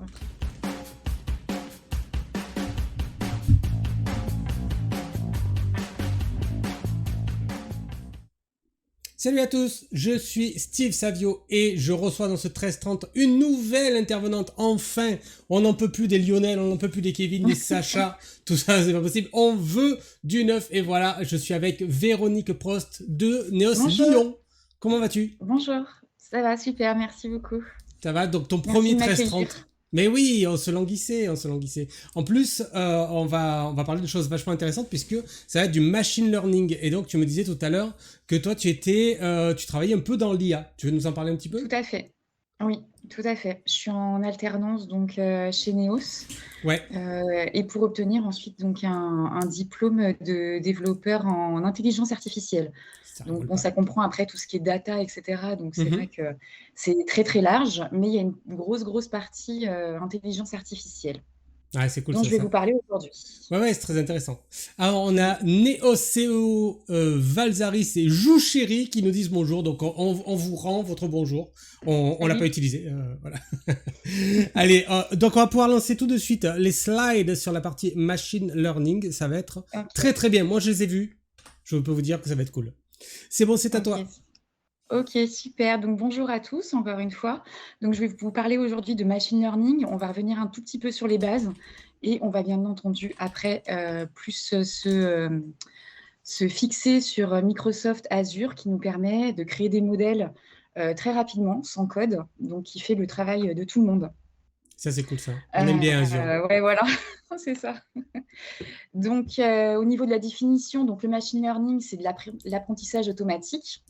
OK. Salut à tous, je suis Steve Savio et je reçois dans ce 1330 une nouvelle intervenante. Enfin, on n'en peut plus des Lionel, on n'en peut plus des Kevin, des Sacha, tout ça c'est pas possible. On veut du neuf et voilà, je suis avec Véronique Prost de Neos Bonjour, Lyon. Comment vas-tu? bonjour. Ça va super, merci beaucoup. Ça va, donc ton Merci premier de m'accueillir. 1330. Mais oui, on se languissait, on se languissait. En plus, on va parler de choses vachement intéressantes puisque ça va être du machine learning. Et donc, tu me disais tout à l'heure que toi, tu travaillais un peu dans l'IA. Tu veux nous en parler un petit Tout peu? à fait. Oui, tout à fait. Je suis en alternance donc chez Neos Ouais, et pour obtenir ensuite donc un diplôme de développeur en intelligence artificielle. ça Donc rigole bon, pas. ça comprend après tout ce qui est data, et cetera. Donc c'est vrai Mhm. que c'est très, très large, mais il y a une grosse, grosse partie intelligence artificielle Ouais, c'est cool dont ça, je vais vous ça. parler aujourd'hui. Ouais, ouais, c'est très intéressant. Alors, on Oui. a Neoseo Valzaris et Jouchéri qui nous disent bonjour. Donc, on vous rend votre bonjour. On l'a pas Salut. utilisé. Voilà. Allez, donc on va pouvoir lancer tout de suite les slides sur la partie machine learning. Ça va être très OK. très bien. Moi, je les ai vus. Je peux vous dire que ça va être cool. C'est bon, c'est à OK. toi. OK, super. Donc bonjour à tous, encore une fois. Donc je vais vous parler aujourd'hui de machine learning. On va revenir un tout petit peu sur les bases et on va bien entendu après, plus, se fixer sur, Microsoft Azure qui nous permet de créer des modèles, très rapidement, sans code, donc qui fait le travail, de tout le monde. Ça, c'est cool ça. On aime bien Azure. Ouais, voilà, c'est ça. Donc, au niveau de la définition, donc le machine learning, c'est de l'apprentissage automatique.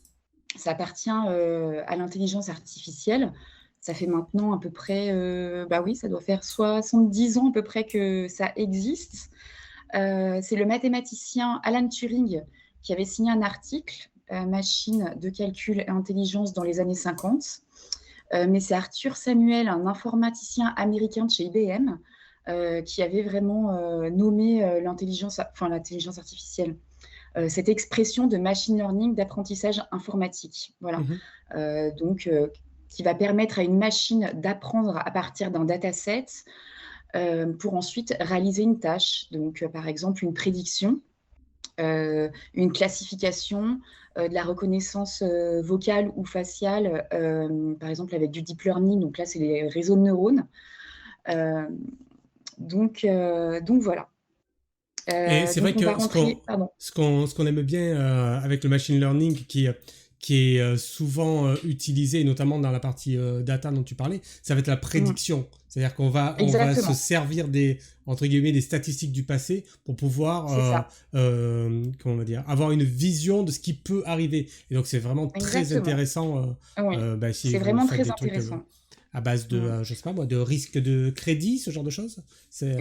Ça appartient, à l'intelligence artificielle. Ça fait maintenant à peu près, bah, oui, ça doit faire 70 ans à peu près que ça existe. C'est le mathématicien Alan Turing qui avait signé un article, Machine de calcul et intelligence dans les années 50. Mais c'est Arthur Samuel, un informaticien américain de chez IBM, qui avait vraiment, nommé, l'intelligence artificielle. Cette expression de machine learning, d'apprentissage informatique. Voilà. Mhm. Donc, qui va permettre à une machine d'apprendre à partir d'un dataset pour ensuite réaliser une tâche. Donc, par exemple, une prédiction, une classification, de la reconnaissance vocale ou faciale, par exemple avec du deep learning. Donc là, c'est les réseaux de neurones. Euh, donc voilà. Et c'est vrai Donc on va que rentrer. Pardon. ce qu'on aime bien avec le machine learning qui est souvent utilisé, notamment dans la partie data dont tu parlais, ça va être la Mm. prédiction. C'est-à-dire qu'on va se Exactement. servir entre guillemets, des statistiques du passé pour pouvoir C'est ça. comment on va dire, avoir une vision de ce qui peut arriver. Et donc c'est vraiment très Exactement. intéressant Oui. bah, si C'est vous vraiment faites très des trucs intéressant. à base de, Mm. je sais pas moi, de risque de crédit, ce genre de choses.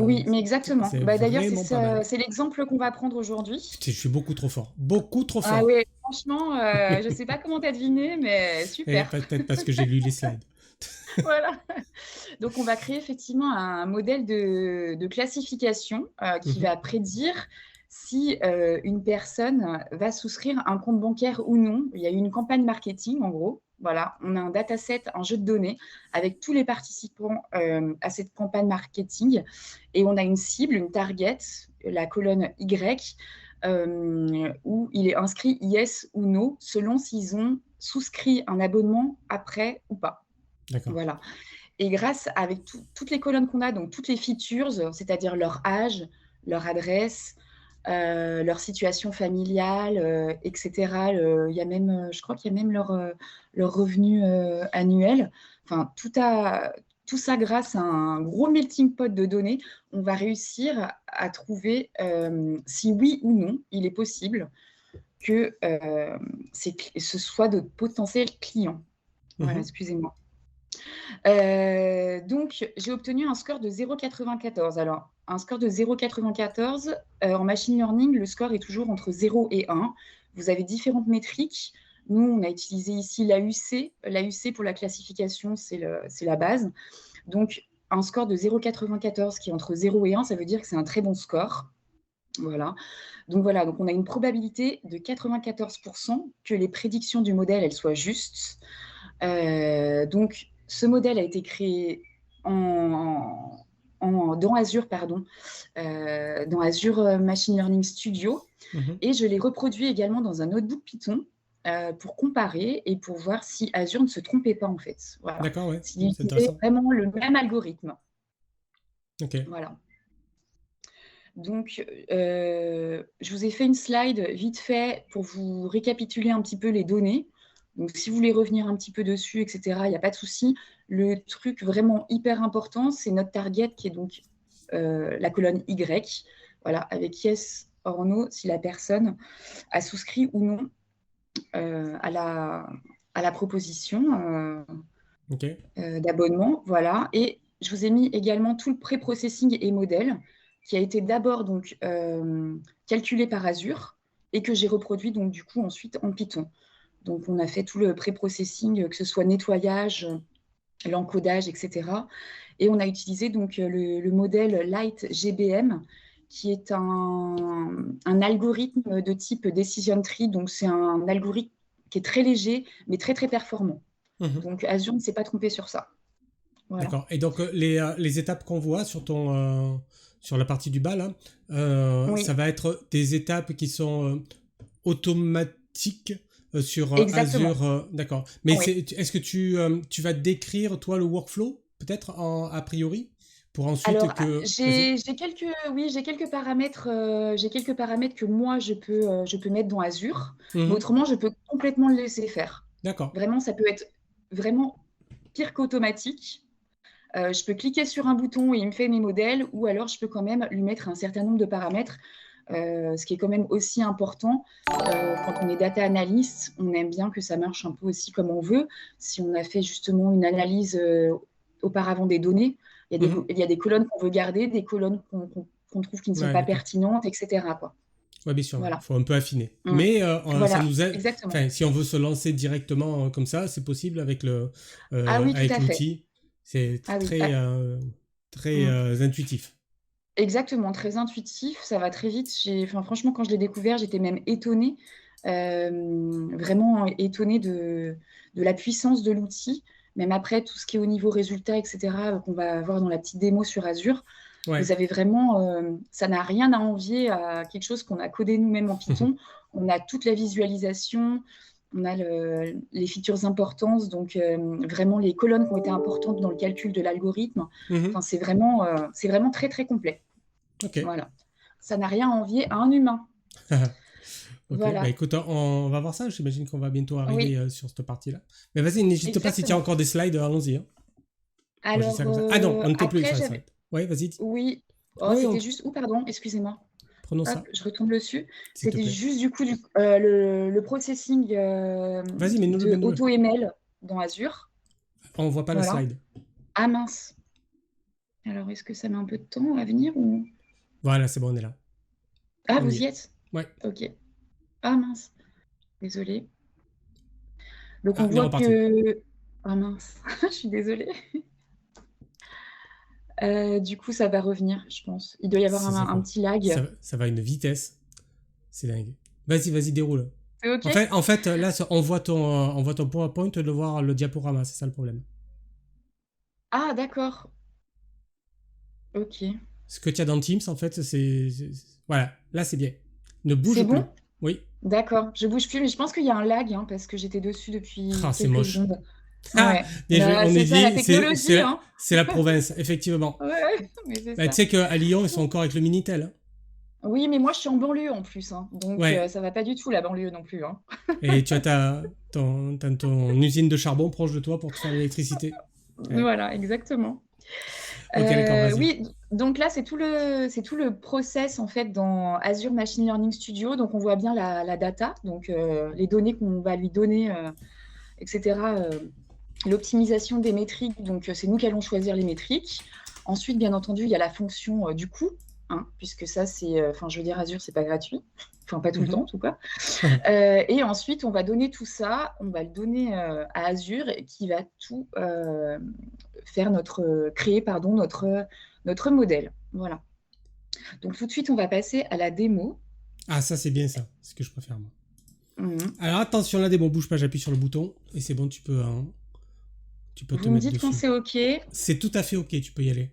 Oui, mais exactement. C'est Bah, d'ailleurs, vraiment pas mal. c'est l'exemple qu'on va prendre aujourd'hui. Putain, je suis beaucoup trop fort. Beaucoup trop Ah fort. oui, franchement, je ne sais pas comment tu as deviné, mais Et super. peut-être parce que j'ai lu les slides. Voilà. Donc, on va créer effectivement un modèle de classification qui Mhm. va prédire si une personne va souscrire un compte bancaire ou non. Il y a eu une campagne marketing, en gros. Voilà, on a un dataset, un jeu de données avec tous les participants à cette campagne marketing et on a une cible, une target, la colonne Y, où il est inscrit yes ou no selon s'ils ont souscrit un abonnement après ou pas. D'accord. Voilà. Et grâce avec toutes les colonnes qu'on a, donc toutes les features, c'est-à-dire leur âge, leur adresse, leur situation familiale, etc. Il y a même, je crois qu'il y a même leur revenu annuel. Enfin, tout ça grâce à un gros melting pot de données, on va réussir à trouver si oui ou non il est possible que ce soit de potentiels clients. Voilà, Mhm. excusez-moi. Donc, j'ai obtenu un score de 0,94. Alors, un score de 0,94, en machine learning, le score est toujours entre 0 et 1. Vous avez différentes métriques. Nous, on a utilisé ici l'AUC. L'AUC pour la classification, c'est la base. Donc, un score de 0,94 qui est entre 0 et 1, ça veut dire que c'est un très bon score. Voilà. Donc, on a une probabilité de 94% que les prédictions du modèle elles soient justes. Donc, ce modèle a été créé dans Azure, pardon, dans Azure Machine Learning Studio. Et je les reproduis également dans un notebook Python pour comparer et pour voir si Azure ne se trompait pas, en fait. Voilà. D'accord, ouais. S'il utilisait vraiment le même algorithme. Ok. Voilà. Donc, je vous ai fait une slide vite fait pour vous récapituler un petit peu les données. Donc, si vous voulez revenir un petit peu dessus, etc., il n'y a pas de souci. Le truc vraiment hyper important, c'est notre target qui est donc la colonne Y. Voilà, avec yes or no, si la personne a souscrit ou non à la proposition d'abonnement. Voilà. Et je vous ai mis également tout le pré-processing et modèle qui a été d'abord donc calculé par Azure et que j'ai reproduit donc du coup ensuite en Python. Donc on a fait tout le pré-processing, que ce soit nettoyage, l'encodage, etc. Et on a utilisé donc le modèle Light GBM qui est un algorithme de type decision tree. Donc c'est un algorithme qui est très léger mais très très performant. Donc Azure ne s'est pas trompé sur ça. Voilà. D'accord. Et donc les étapes qu'on voit sur sur la partie du bas là, oui. Ça va être des étapes qui sont automatiques sur Azure. D'accord. Mais oui. Est-ce que tu vas décrire toi le workflow peut-être a priori pour ensuite Alors, j'ai quelques paramètres que moi je peux mettre dans Azure, mais autrement je peux complètement le laisser faire. D'accord. Vraiment, ça peut être vraiment pire qu'automatique. Je peux cliquer sur un bouton et il me fait mes modèles, ou alors je peux quand même lui mettre un certain nombre de paramètres, ce qui est quand même aussi important. Quand on est data analyst, on aime bien que ça marche un peu aussi comme on veut. Si on a fait justement une analyse auparavant des données, il y a des colonnes qu'on veut garder, des colonnes qu'on trouve qui ne sont pas pertinentes, etc. Oui, bien sûr, il faut un peu affiner. Mais voilà, ça nous aide. Si on veut se lancer directement comme ça, c'est possible avec l'outil. C'est très intuitif. Exactement, très intuitif, ça va très vite. Franchement, quand je l'ai découvert, j'étais même étonnée, vraiment étonnée de la puissance de l'outil. Même après, tout ce qui est au niveau résultat, etc., qu'on va avoir dans la petite démo sur Azure, vous avez vraiment, ça n'a rien à envier à quelque chose qu'on a codé nous-mêmes en Python. On a toute la visualisation, on a les features importantes, donc vraiment les colonnes qui ont été importantes dans le calcul de l'algorithme. C'est vraiment très, très complet. Okay. Voilà. Ça n'a rien à envier à un humain. Voilà. Bah, écoute, on va voir ça. J'imagine qu'on va bientôt arriver sur cette partie-là. Mais vas-y, n'hésite pas si tu as encore des slides, allons-y. Hein. Alors, ah non, on n'était plus sur les slides. Oui, vas-y. Oui. Oh, c'était juste où, pardon, excusez-moi. Prenons ça. Je retombe dessus. C'était juste du coup le processing de AutoML dans Azure. On ne voit pas la slide. Ah mince. Alors, est-ce que ça met un peu de temps à venir ou... Voilà, c'est bon, on est là. Ah, vous y êtes? Ouais. Ok. Ah mince. Désolée. Donc, on voit que... Ah mince. Je suis désolée. Du coup, ça va revenir, je pense. Il doit y avoir un petit lag. Ça va à une vitesse. C'est dingue. Vas-y, déroule. C'est OK. En fait, là, on voit ton PowerPoint de voir le diaporama. C'est ça le problème. Ah, d'accord. OK. Ce que tu as dans Teams, en fait, c'est... Voilà, là, c'est bien. Ne bouge plus. Bon oui. D'accord. Je bouge plus, mais je pense qu'il y a un lag, parce que j'étais dessus depuis c'est moche. secondes. Ouais. C'est ça, la technologie. C'est la province, effectivement. Ouais, mais c'est ça. Tu sais qu'à Lyon, ils sont encore avec le Minitel. Oui, mais moi, je suis en banlieue en plus. Donc, ça va pas du tout, la banlieue non plus. Et tu as ton usine de charbon proche de toi pour te faire l'électricité. Voilà, exactement. Ok, d'accord, vas-y. Oui, donc là, c'est tout le process, en fait, dans Azure Machine Learning Studio. Donc, on voit bien la data, donc les données qu'on va lui donner, etc. L'optimisation des métriques, donc c'est nous qui allons choisir les métriques. Ensuite, bien entendu, il y a la fonction du coût, puisque ça, je veux dire, Azure, c'est pas gratuit. Enfin, pas tout le temps, en tout cas. Et ensuite, on va donner tout ça, on va le donner à Azure qui va tout créer notre modèle. Voilà. Donc, tout de suite, on va passer à la démo. Ah, ça, c'est bien ça. C'est ce que je préfère, moi. Alors, attention, la démo, bouge pas, j'appuie sur le bouton et c'est bon, tu peux Tu peux te Vous me mettre dites quand dessus. c'est OK. C'est tout à fait OK, tu peux y aller.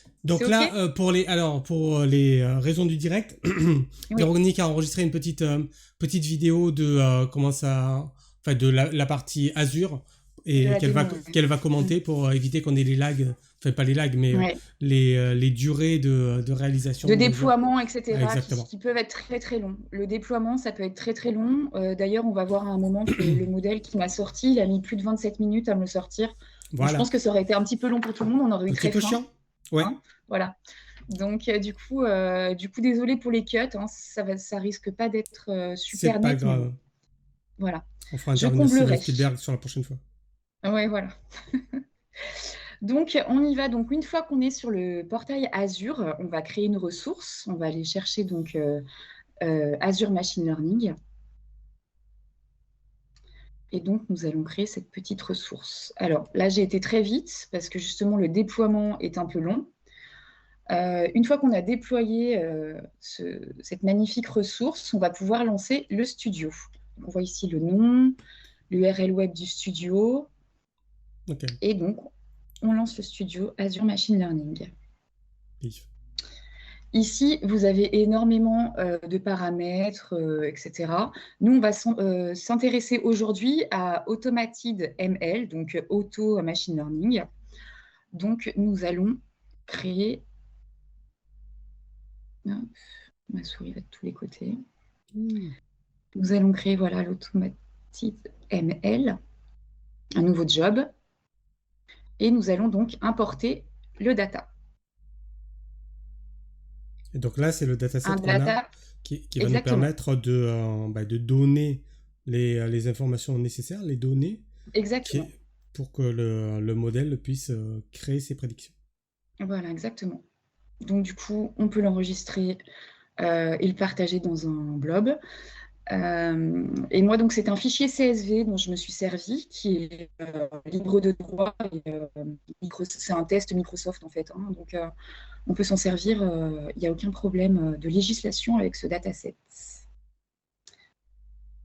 C'est Donc OK? là, pour les raisons du direct, Oui, Véronique a enregistré une petite vidéo de comment ça, enfin de la partie Azure de et la démo, ouais. qu'elle va commenter pour éviter qu'on ait les lags, enfin pas les lags, mais Ouais. les durées de De réalisation de jeu. déploiement, Ah, etc., exactement. qui peuvent être très très longs. Le déploiement, ça peut être très très long. D'ailleurs, on va voir à un moment que le modèle qui m'a sorti, il a mis plus de 27 minutes à me le sortir. Donc, je pense Voilà. que ça aurait été un petit peu long pour tout le monde. On aurait eu Un petit très peu faim. chiant. Ouais. Hein, voilà. Donc, du coup, désolé pour les cuts. Hein, ça risque pas d'être super C'est pas net, mais bon, grave. voilà. On fera Je intervenir Steven comblerai. Spielberg sur la prochaine fois. Ouais, voilà. Donc, on y va. Donc, une fois qu'on est sur le portail Azure, on va créer une ressource. On va aller chercher donc Azure Machine Learning. Et donc, nous allons créer cette petite ressource. Alors là, j'ai été très vite parce que justement, le déploiement est un peu long. Une fois qu'on a déployé cette magnifique ressource, on va pouvoir lancer le studio. Donc, on voit ici le nom, l'URL web du studio. Ok. Et donc, on lance le studio Azure Machine Learning. Pif. Ici, vous avez énormément de paramètres, etc. Nous, on va s'intéresser aujourd'hui à Automated ML, donc Auto Machine Learning. Donc, nous allons créer... Hop, ma souris va de tous les côtés. Nous allons créer voilà, l'Automated ML, un nouveau job. Et nous allons donc importer le data. Et donc là, c'est le Un dataset qu'on a data, qui va nous exactement. permettre de donner les informations nécessaires, les données, Exactement. pour que le modèle puisse créer ses prédictions. Voilà, exactement. Donc, du coup, on peut l'enregistrer et le partager dans un blob. Et moi, donc, c'est un fichier CSV dont je me suis servi, qui est libre de droit. C'est un test Microsoft, en fait. Hein, donc, on peut s'en servir. Il n'y a aucun problème de législation avec ce dataset.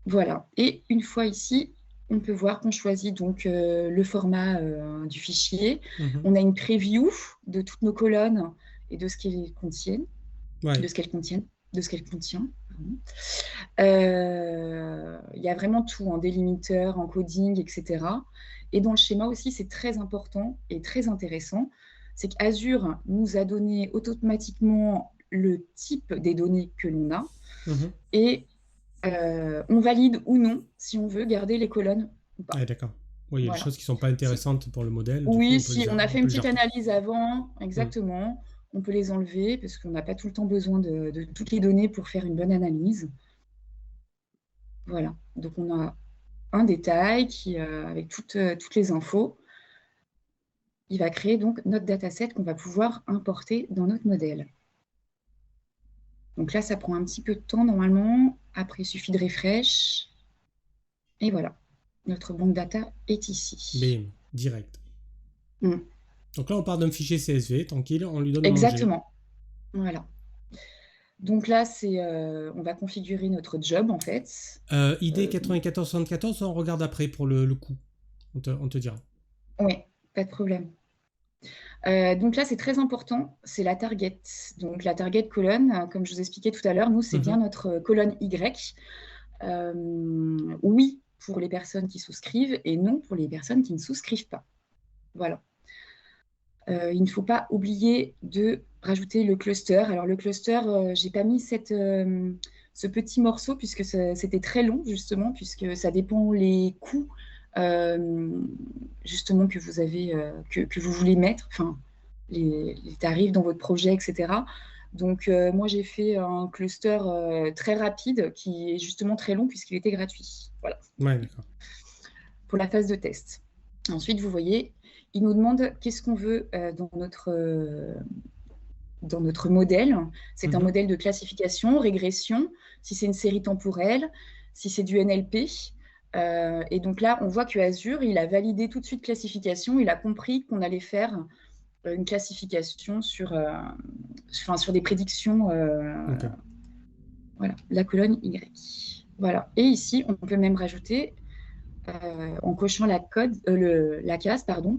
Voilà. Et une fois ici, on peut voir qu'on choisit donc le format du fichier. On a une preview de toutes nos colonnes et de ce qu'elles contiennent. Ouais. De ce qu'elle contient. Il y a vraiment tout, en délimiteur, en coding, etc. Et dans le schéma aussi, c'est très important et très intéressant, c'est qu'Azure nous a donné automatiquement le type des données que l'on a et on valide ou non si on veut garder les colonnes ou pas. Ah, d'accord. Oui, il y a des Voilà. choses qui ne sont pas intéressantes pour le modèle. Oui, Du coup, si on a fait une petite analyse avant, Mm. exactement, on peut les enlever parce qu'on n'a pas tout le temps besoin de toutes les données pour faire une bonne analyse. Voilà, donc on a un détail qui, avec toutes les infos. Il va créer donc notre dataset qu'on va pouvoir importer dans notre modèle. Donc là, ça prend un petit peu de temps normalement. Après, il suffit de refresh. Et voilà, notre banque data est ici. Bim, direct. Donc là, on part d'un fichier CSV, tranquille, on lui donne à manger. Exactement. Voilà. Donc là, on va configurer notre job, en fait. ID 9474, on regarde après pour le coût. On te dira. Oui, pas de problème. Donc là, c'est très important, c'est la target. Donc la target colonne, comme je vous expliquais tout à l'heure, nous, c'est bien notre colonne Y. Oui pour les personnes qui souscrivent et non pour les personnes qui ne souscrivent pas. Voilà. Il ne faut pas oublier de rajouter le cluster. Alors le cluster, je n'ai pas mis ce petit morceau puisque c'était très long, justement, puisque ça dépend les coûts justement que vous avez, que vous voulez mettre, enfin, les tarifs dans votre projet, etc. Donc, moi, j'ai fait un cluster très rapide qui est justement très long puisqu'il était gratuit. Voilà. Ouais, d'accord. Pour la phase de test. Ensuite, vous voyez, il nous demande qu'est-ce qu'on veut dans notre modèle. C'est un modèle de classification, régression, si c'est une série temporelle, si c'est du NLP. Et donc là, on voit que Azure, il a validé tout de suite classification. Il a compris qu'on allait faire une classification sur des prédictions. Voilà, la colonne Y. Voilà. Et ici, on peut même rajouter en cochant la case, pardon,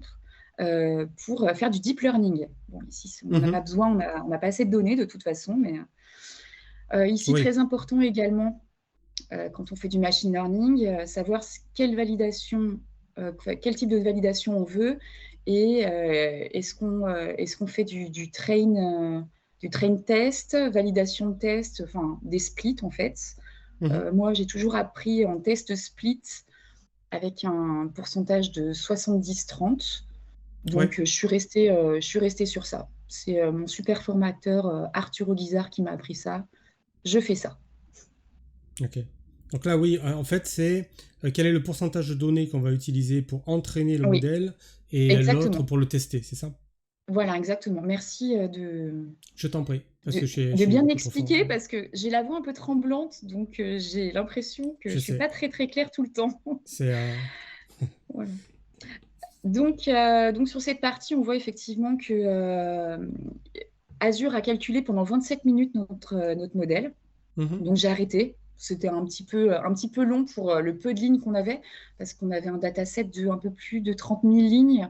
pour faire du deep learning. Bon, ici, on n'en a pas besoin, on n'a pas assez de données de toute façon, mais ici, Oui. très important également, quand on fait du machine learning, savoir quelle quel type de validation on veut et est-ce qu'on fait du train test, validation de test, enfin des splits en fait. Moi, j'ai toujours appris en test split avec un pourcentage de 70-30. Donc, Ouais. je suis restée sur ça. C'est mon super formateur Arturo Guizard qui m'a appris ça. Je fais ça. Ok. Donc là, oui, en fait, c'est quel est le pourcentage de données qu'on va utiliser pour entraîner le Oui, modèle et l'autre exactement. pour le tester, c'est ça? Voilà, exactement. Merci Je t'en prie, parce que de, je de suis bien beaucoup trop fort. m'expliquer parce que j'ai la voix un peu tremblante, donc j'ai l'impression que je Je ne suis pas sais. très très claire tout le temps. C'est Voilà. Donc sur cette partie, on voit effectivement que Azure a calculé pendant 27 minutes notre modèle. Donc j'ai arrêté. C'était un petit peu long pour le peu de lignes qu'on avait, parce qu'on avait un dataset de un peu plus de 30 000 lignes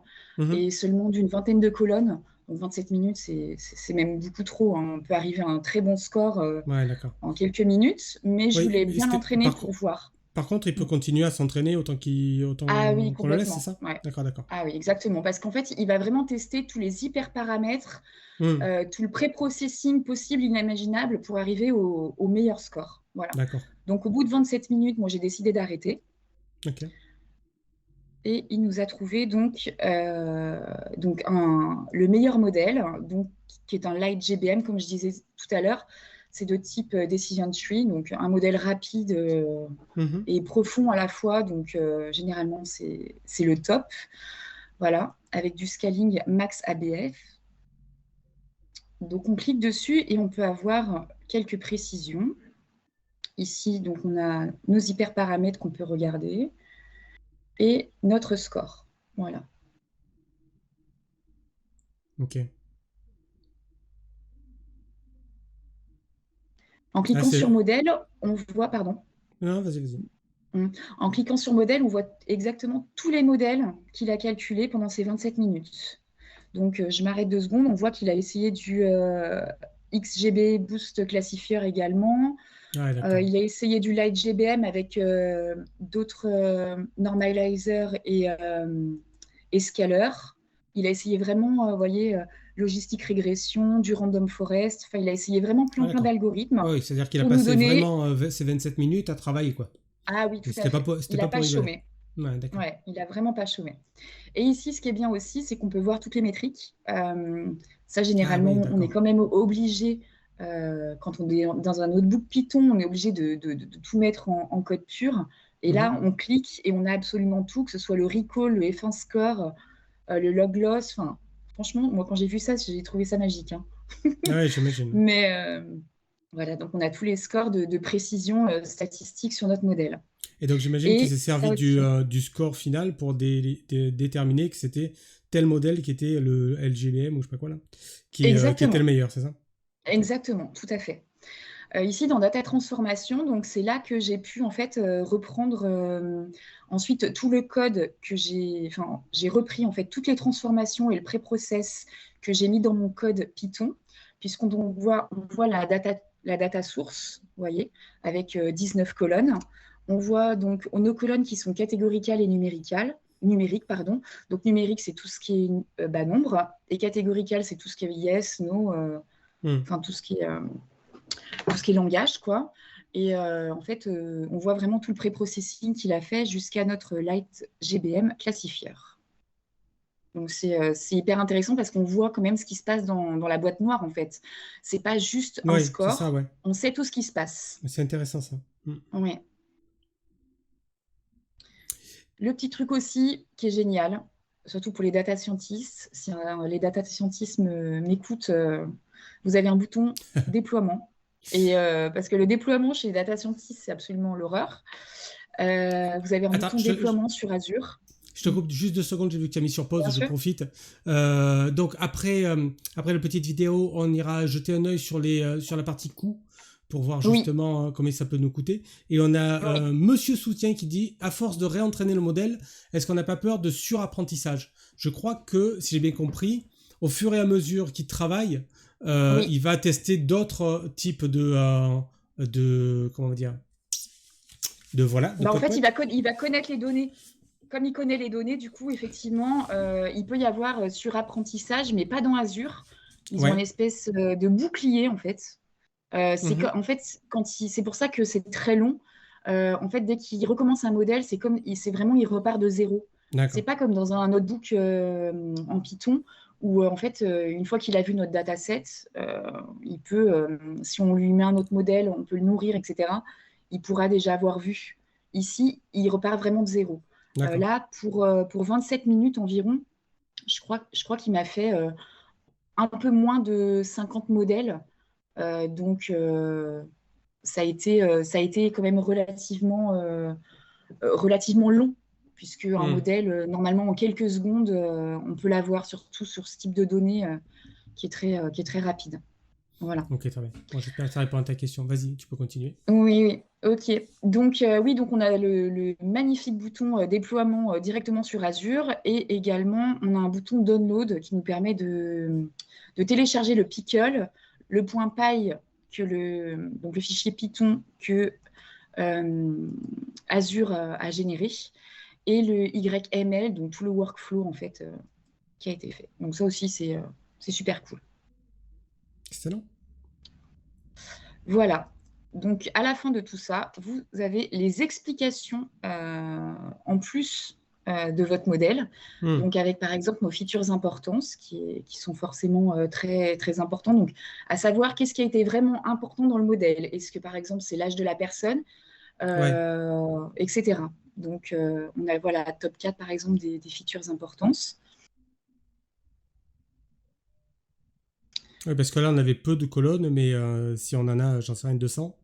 et seulement d'une vingtaine de colonnes. Donc 27 minutes, c'est même beaucoup trop, hein. On peut arriver à un très bon score Ouais, d'accord. en quelques minutes, mais je Oui, voulais mais bien l'entraîner pour voir. par contre, il peut continuer à s'entraîner Ah oui, autant qu'on le laisse, c'est complètement. ça? Ouais. D'accord, d'accord. Ah oui, exactement. Parce qu'en fait, il va vraiment tester tous les hyperparamètres, tout le pré-processing possible, inimaginable pour arriver au meilleur score. Voilà. D'accord. Donc, au bout de 27 minutes, moi, j'ai décidé d'arrêter. Ok. Et il nous a trouvé le meilleur modèle, donc, qui est un light GBM, comme je disais tout à l'heure. C'est de type Decision Tree, donc un modèle rapide et profond à la fois. Donc, généralement, c'est le top. Voilà, avec du scaling max ABF. Donc, on clique dessus et on peut avoir quelques précisions. Ici, donc, on a nos hyperparamètres qu'on peut regarder et notre score. Voilà. Ok. En Ah, cliquant sur c'est... modèle, on voit, pardon. Non, vas-y, vas-y. En cliquant sur modèle, on voit exactement tous les modèles qu'il a calculés pendant ces 27 minutes. Donc, je m'arrête 2 secondes. On voit qu'il a essayé du XGB Boost Classifier également. Ouais, d'accord. Il a essayé du Light GBM avec d'autres normalizers et scalers. Il a essayé vraiment, vous voyez, logistique régression, du random forest. Enfin, il a essayé vraiment Ah, plein d'accord. d'algorithmes Oui, c'est-à-dire qu'il a pour nous passé donner. vraiment ces 27 minutes à travailler, quoi. Ah oui, Et tout à fait. c'était Il pas n'a pour pas rigoler. chômé. Ouais, d'accord. Ouais, il a vraiment pas chômé. Et ici, ce qui est bien aussi, c'est qu'on peut voir toutes les métriques. Ça, Ah généralement, oui, on est d'accord. quand même obligé, quand on est dans un notebook Python, on est obligé de tout mettre en code pur. Et là, on clique et on a absolument tout, que ce soit le recall, le F1 score, le log loss. Enfin, franchement, moi, quand j'ai vu ça, j'ai trouvé ça magique, hein. Ah ouais, j'imagine. Mais voilà, donc on a tous les scores de précision statistique sur notre modèle. Et donc j'imagine qu'il Et s'est ça servi aussi. du score final pour déterminer que c'était tel modèle qui était le LGBM ou je sais pas quoi là, qui était le Exactement. meilleur, c'est ça? Ok. Exactement, tout à fait. Ici, dans Data Transformation, donc c'est là que j'ai pu en fait reprendre ensuite tout le code que j'ai repris en fait toutes les transformations et le pré-process que j'ai mis dans mon code Python, puisqu'on on voit la data source, vous voyez, avec 19 colonnes. On voit donc nos colonnes qui sont catégoricales et numériques, pardon. Donc numérique, c'est tout ce qui est nombre, et catégorical, c'est tout ce qui est yes, no, enfin tout ce qui est langage, quoi. Et en fait, on voit vraiment tout le pré-processing qu'il a fait jusqu'à notre Light GBM classifier. Donc, c'est hyper intéressant parce qu'on voit quand même ce qui se passe dans la boîte noire, en fait. C'est pas juste un Oui, c'est ça, score, ouais. on sait tout ce qui se passe. C'est intéressant ça. Ouais. Le petit truc aussi qui est génial, surtout pour les data scientists, si les data scientists m'écoutent, vous avez un bouton déploiement. Et parce que le déploiement chez les data scientists, c'est absolument l'horreur. Vous avez un Attends, bouton déploiement sur Azure. je te coupe juste 2 secondes, j'ai vu que tu as mis sur pause, Bien je sûr. profite. Donc après la petite vidéo, on ira jeter un œil sur la partie coût, pour voir Oui, justement combien ça peut nous coûter. Et on a oui, Monsieur Soutien qui dit, à force de réentraîner le modèle, est-ce qu'on n'a pas peur de surapprentissage? Je crois que, si j'ai bien compris, au fur et à mesure qu'il travaille, oui. il va tester d'autres types de comment dire, de Bah, en fait, PubPub. il va connaître les données. Comme il connaît les données, du coup, effectivement, il peut y avoir surapprentissage, mais pas dans Azure. Ils ont une Ouais. espèce de bouclier, en fait. Mhm. En fait, c'est pour ça que c'est très long. En fait, dès qu'il recommence un modèle, c'est vraiment, il repart de zéro. C'est D'accord. pas comme dans un notebook en Python où, en fait, une fois qu'il a vu notre dataset, il peut, si on lui met un autre modèle, on peut le nourrir, etc. Il pourra déjà avoir vu. Ici, il repart vraiment de zéro. D'accord. Là, pour 27 minutes environ, je crois qu'il m'a fait un peu moins de 50 modèles. Donc, ça a été quand même relativement long, puisque un Hmm. modèle, normalement, en quelques secondes, on peut l'avoir, surtout sur ce type de données qui est très rapide. Voilà. Ok, très bien. Bon, j'espère que ça répond à ta question. Vas-y, tu peux continuer. Oui, oui, ok. Donc, oui, donc on a le magnifique bouton déploiement directement sur Azure et également on a un bouton download qui nous permet de télécharger le pickle, le point .py donc le fichier Python que Azure a généré et le YML, donc tout le workflow en fait qui a été fait. Donc ça aussi c'est super cool. Excellent. Voilà. Donc, à la fin de tout ça, vous avez les explications en plus de votre modèle. Hmm. Donc, avec par exemple nos features importances qui sont forcément très, très importantes. Donc, à savoir qu'est-ce qui a été vraiment important dans le modèle. Est-ce que par exemple c'est l'âge de la personne, Ouais. etc. Donc, on a voilà, top 4 par exemple des features importances. Ouais, parce que là, on avait peu de colonnes, mais si on en a, j'en sais rien, 200,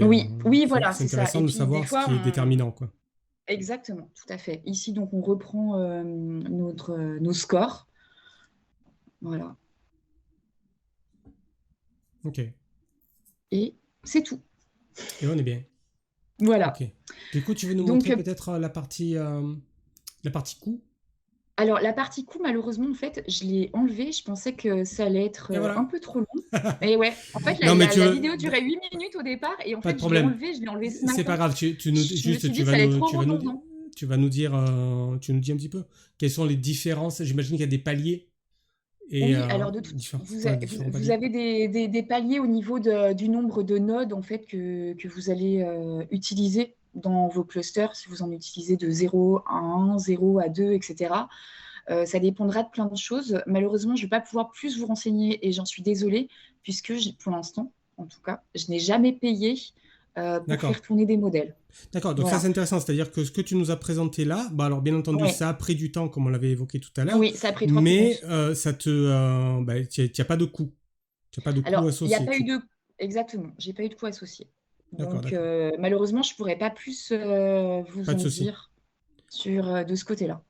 Oui, oui, voilà, c'est c'est ça. intéressant Et de puis des savoir ce fois, qui est déterminant, quoi. exactement, tout à fait. Ici, donc, on reprend nos scores. Voilà. Ok. Et c'est tout. Et on est bien. Voilà. Ok. Du coup, tu veux nous Donc, montrer peut-être la partie coût? alors, la partie coût, malheureusement, en fait, je l'ai enlevée. Je pensais que ça allait être Et un voilà. peu trop long. Et ouais, en fait, Non, mais tu la veux... vidéo durait 8 minutes au départ. Et en Pas de fait, problème. je l'ai enlevée ce C'est pas matin. grave. Je me Juste, suis dit que ça allait être trop redondant. tu vas nous dire, tu nous dis un petit peu quelles sont les différences. J'imagine qu'il y a des paliers et Oui, alors différents vous paliers. avez des paliers au niveau du nombre de nodes en fait, que vous allez utiliser dans vos clusters, si vous en utilisez de 0 à 1, 0 à 2, etc. Ça dépendra de plein de choses. Malheureusement, je ne vais pas pouvoir plus vous renseigner et j'en suis désolée, puisque pour l'instant, en tout cas, je n'ai jamais payé pour D'accord. faire tourner des modèles. D'accord, donc ça Voilà. c'est intéressant, c'est-à-dire que ce que tu nous as présenté là, bah alors bien entendu Oui, ça a pris du temps comme on l'avait évoqué tout à l'heure, oui, ça a pris 30 mais minutes. bah, t'y a pas de coût, tu n'as pas de coût Alors, il n'y a associé. pas eu de... Exactement, j'ai pas eu de coût associé. D'accord, Donc, d'accord, malheureusement, je ne pourrais pas plus vous pas de en souci. dire de ce côté-là.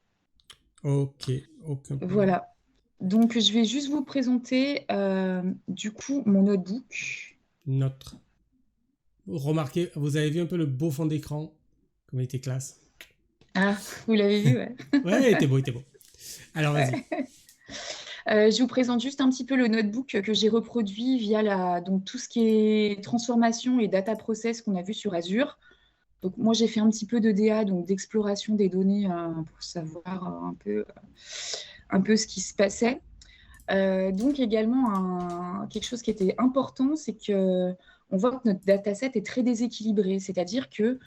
Ok, aucun problème. Voilà. Donc, je vais juste vous présenter, du coup, mon notebook. Notre. Remarquez, vous avez vu un peu le beau fond d'écran, comme il était classe. Ah, vous l'avez vu, ouais. Ouais, il était beau, il était beau. Alors vas-y. Je vous présente juste un petit peu le notebook que j'ai reproduit via donc, tout ce qui est transformation et data process qu'on a vu sur Azure. Donc, moi, j'ai fait un petit peu de DA, donc d'exploration des données pour savoir un peu ce qui se passait. Donc, également, quelque chose qui était important, c'est que on voit que notre dataset est très déséquilibré, c'est-à-dire que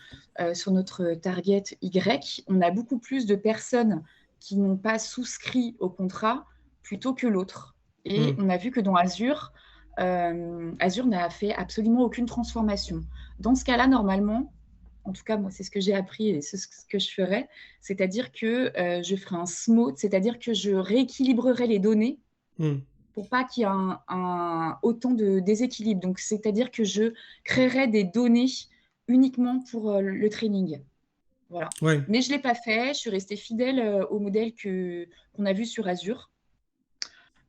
sur notre target Y, on a beaucoup plus de personnes qui n'ont pas souscrit au contrat plutôt que l'autre. Et Hmm. on a vu que dans Azure, Azure n'a fait absolument aucune transformation. Dans ce cas-là, normalement, en tout cas, moi, c'est ce que j'ai appris et c'est ce que je ferais, c'est-à-dire que je ferai un SMOTE, c'est-à-dire que je rééquilibrerai les données Hmm. pour pas qu'il y ait autant de déséquilibre. Donc, c'est-à-dire que je créerai des données uniquement pour le training. Voilà. Ouais, Mais je ne l'ai pas fait. Je suis restée fidèle au modèle qu'on a vu sur Azure.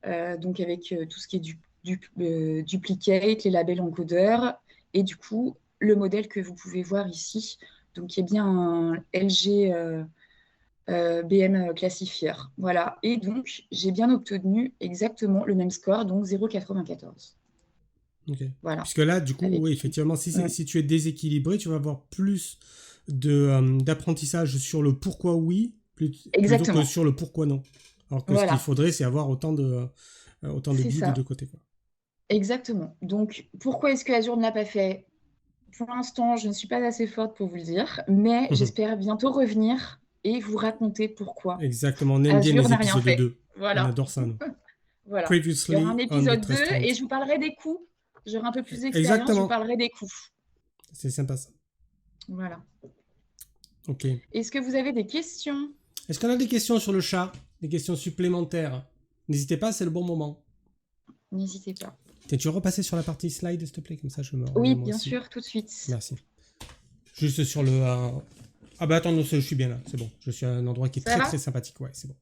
Donc, avec tout ce qui est duplicate, les labels encodeurs Et du coup, le modèle que vous pouvez voir ici, donc qui est bien un LG BM Classifier. Voilà. Et donc, j'ai bien obtenu exactement le même score, donc 0,94. Ok. Voilà. Puisque là, du coup, Avec... oui, effectivement, si tu es déséquilibré, tu vas avoir plus d'apprentissage sur le pourquoi oui plutôt que Exactement. sur le pourquoi non. Alors que ce qu'il Voilà. faudrait, c'est avoir autant de C'est billes des ça. deux côtés, quoi. Exactement. Donc, pourquoi est-ce que Azure ne l'a pas fait? Pour l'instant, je ne suis pas assez forte pour vous le dire, mais j'espère bientôt revenir et vous raconter pourquoi Exactement, on aime bien Azure les n'a rien épisodes fait. 2. On Voilà. adore ça, nous. Voilà. Il y aura un Previously on the épisode 2 et 1330. je vous parlerai des coûts. J'aurai un peu plus d'expérience, je vous Exactement. parlerai des coûts. C'est sympa ça. Voilà. Ok. Est-ce que vous avez des questions? Est-ce qu'on a des questions sur le chat? Des questions supplémentaires? N'hésitez pas, c'est le bon moment. N'hésitez pas. Tu veux repasser sur la partie slide, s'il te plaît? Comme ça, je me remets Oui, moi bien aussi. sûr, tout de suite. Merci. Juste sur le... Ah bah attends, non, je suis bien là, c'est bon. Je suis à un endroit qui est Ça va très sympathique, ouais, c'est bon.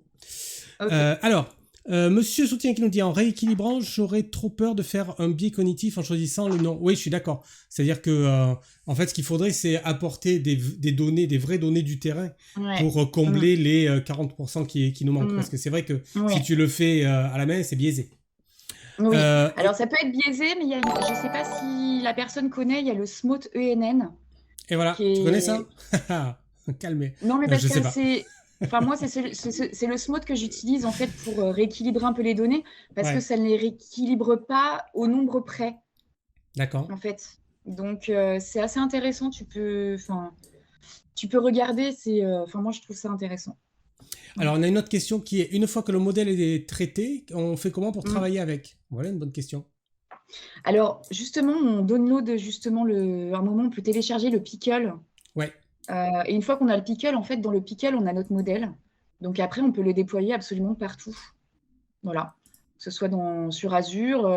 Ok. Alors, Monsieur Soutien qui nous dit, en rééquilibrant, j'aurais trop peur de faire un biais cognitif en choisissant le nom. Oui, je suis d'accord. C'est-à-dire que, en fait, ce qu'il faudrait, c'est apporter des données, des vraies données du terrain pour combler les 40% qui nous manquent. Parce que c'est vrai que si tu le fais à la main, c'est biaisé. Oui, alors ça peut être biaisé, mais je ne sais pas si la personne connaît, il y a le SMOT ENN. Et voilà, tu connais ça? Calmez. Non, mais parce je sais que pas. c'est... Enfin, moi, c'est le SMOT que j'utilise en fait pour rééquilibrer un peu les données, parce que ça ne les rééquilibre pas au nombre près. D'accord. En fait. Donc, c'est assez intéressant. Tu peux regarder. Moi, je trouve ça intéressant. Alors, on a une autre question qui est, une fois que le modèle est traité, on fait comment pour travailler avec? Voilà une bonne question. Alors, justement, on download justement un moment, on peut télécharger le Pickle. Ouais. Et une fois qu'on a le Pickle, en fait, dans le Pickle, on a notre modèle. Donc après, on peut le déployer absolument partout. Voilà. Que ce soit sur Azure,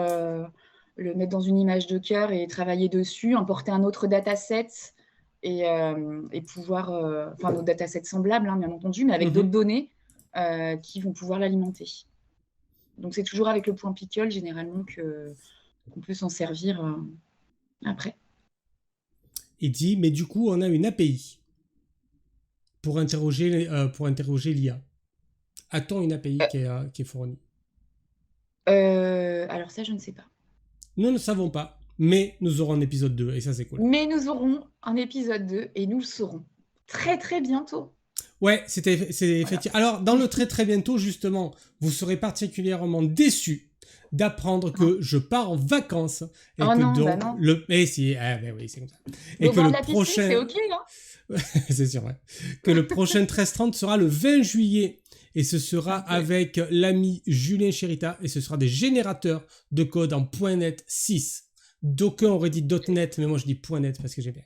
le mettre dans une image Docker et travailler dessus, importer un autre dataset et pouvoir... Enfin, nos datasets semblables, hein, bien entendu, mais avec d'autres données qui vont pouvoir l'alimenter. Donc, c'est toujours avec le point Pickle, généralement, qu'on peut s'en servir après. Il dit, mais du coup, on a une API pour interroger l'IA. A-t-on une API qui est fournie? Alors ça, je ne sais pas. Nous ne savons pas, mais nous aurons un épisode 2, et ça, c'est cool. Mais nous aurons un épisode 2, et nous le saurons très, très bientôt. Ouais, c'est effectivement. Alors, dans le très bientôt, justement, vous serez particulièrement déçus d'apprendre que je pars en vacances et que non, donc non. oui, c'est comme ça. Et que le prochain, c'est ok, hein. c'est sûr, ouais. Que le prochain 1330 sera le 20 juillet et ce sera avec l'ami Julien Chérita et ce sera des générateurs de code en .NET 6. D'aucuns auraient dit .NET, mais moi je dis .NET parce que j'ai bien.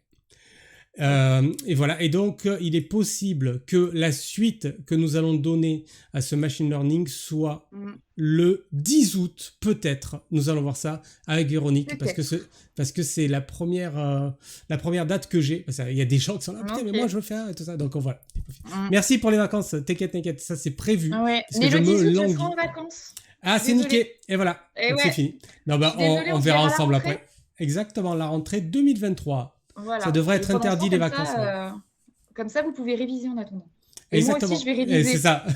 Et voilà, et donc il est possible que la suite que nous allons donner à ce machine learning soit le 10 août, peut-être. Nous allons voir ça avec Véronique, parce que c'est la première date que j'ai. Il y a des gens qui sont là, putain, mais moi je veux faire tout ça. Donc voilà. Merci pour les vacances, t'inquiète, ça c'est prévu. Ouais. Parce mais que le 18 je je serai en vacances. Ah, c'est niqué, et voilà, c'est fini. Non, bah, on verra ensemble après. Exactement, la rentrée 2023. Voilà. Ça devrait être interdit les vacances. Comme ça, vous pouvez réviser en attendant. Et exactement. Moi aussi, je vais réviser. C'est ça.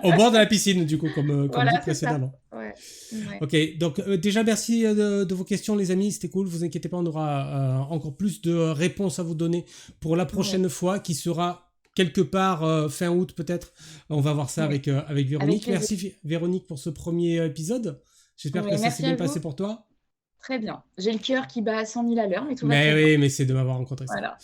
Au bord de la piscine, du coup, comme dit précédemment. Ouais. Ok, donc déjà, merci de vos questions, les amis. C'était cool. Vous inquiétez pas, on aura encore plus de réponses à vous donner pour la prochaine fois, qui sera quelque part fin août, peut-être. On va voir ça avec Véronique. Merci, Véronique, pour ce premier épisode. J'espère que ça s'est bien passé pour toi. Très bien. J'ai le cœur qui bat à 100 000 à l'heure, mais tout va bien. Mais oui, mais c'est de m'avoir rencontré. Voilà.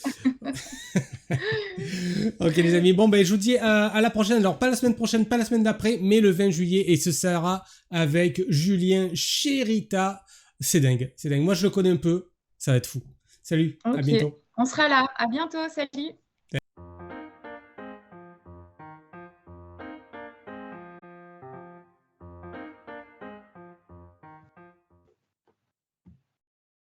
Ok, les amis. Bon, je vous dis à la prochaine. Alors, pas la semaine prochaine, pas la semaine d'après, mais le 20 juillet. Et ce sera avec Julien Chérita. C'est dingue. Moi, je le connais un peu. Ça va être fou. Salut, à bientôt. On sera là. À bientôt. Salut.